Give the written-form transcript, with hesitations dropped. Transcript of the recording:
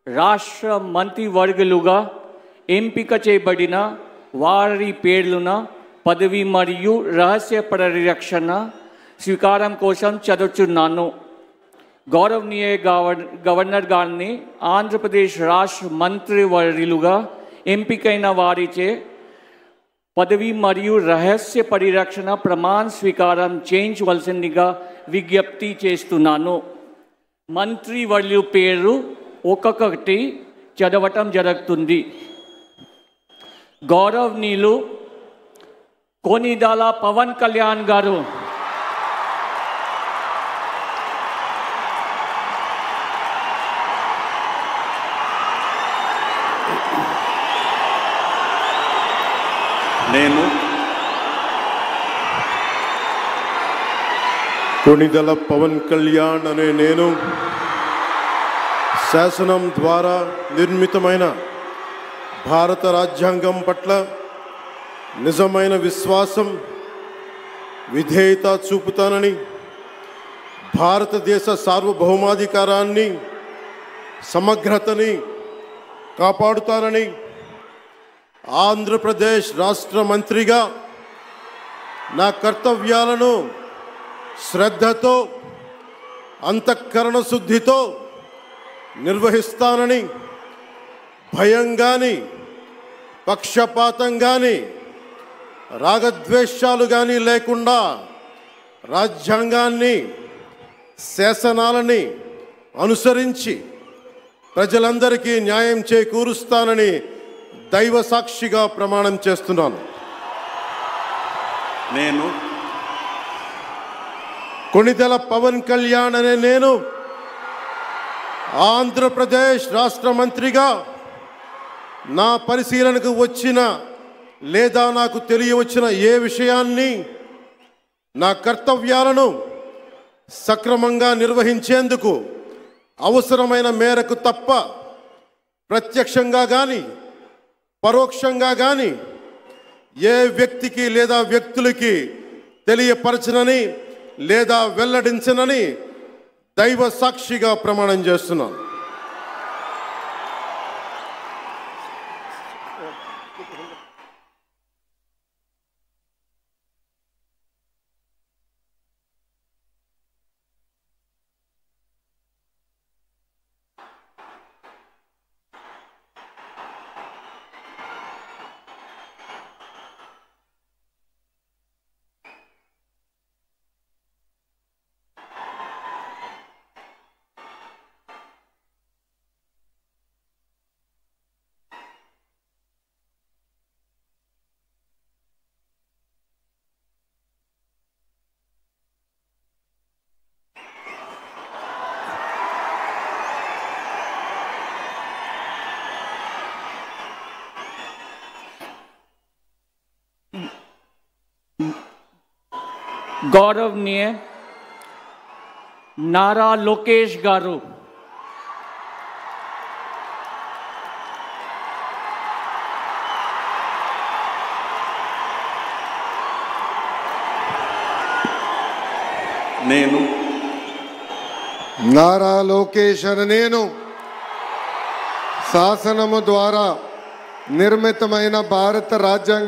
రాష్ట్ర మంత్రివర్గులుగా ఎంపిక చేయబడిన వారి పేర్లున పదవి మరియు రహస్య పరిరక్షణ స్వీకారం కోసం చదువుతున్నాను. గౌరవనీయ గవర్నర్ గారిని ఆంధ్రప్రదేశ్ రాష్ట్ర మంత్రివర్యులుగా ఎంపికైన వారిచే పదవి మరియు రహస్య పరిరక్షణ ప్రమాణ స్వీకారం చేయించవలసిందిగా విజ్ఞప్తి చేస్తున్నాను. మంత్రివర్యుల పేరు ఒక్కొక్కటి చదవటం జరుగుతుంది. గౌరవనీయులు కొనిదెల పవన్ కళ్యాణ్ గారు, నేను కొనిదెల పవన్ కళ్యాణ్ అనే నేను శాసనం ద్వారా నిర్మితమైన భారత రాజ్యాంగం పట్ల నిజమైన విశ్వాసం, విధేయత చూపుతానని, భారతదేశ సార్వభౌమాధికారాన్ని, సమగ్రతని కాపాడుతానని, ఆంధ్రప్రదేశ్ రాష్ట్ర మంత్రిగా నా కర్తవ్యాలను శ్రద్ధతో, అంతఃకరణ శుద్ధితో నిర్వహిస్తానని, భయం కానీ, పక్షపాతం కానీ, రాగద్వేషాలు కానీ లేకుండా రాజ్యాంగాన్ని, శాసనాలని అనుసరించి ప్రజలందరికీ న్యాయం చేకూరుస్తానని దైవ సాక్షిగా ప్రమాణం చేస్తున్నాను. నేను కొనిదెల పవన్ కళ్యాణ్ అనే నేను ఆంధ్రప్రదేశ్ రాష్ట్ర మంత్రిగా నా పరిశీలనకు వచ్చిన లేదా నాకు తెలియవచ్చిన ఏ విషయాన్ని, నా కర్తవ్యాలను సక్రమంగా నిర్వహించేందుకు అవసరమైన మేరకు తప్ప ప్రత్యక్షంగా కానీ పరోక్షంగా కానీ ఏ వ్యక్తికి లేదా వ్యక్తులకి తెలియపరచనని లేదా వెల్లడించనని దైవ సాక్షిగా ప్రమాణం చేస్తున్నాను. గౌరవనీయ నారా లోకేష్ గారు, నేను నారా లోకేష్ అనే నేను శాసనము ద్వారా నిర్మితమైన భారత రాజ్యాంగ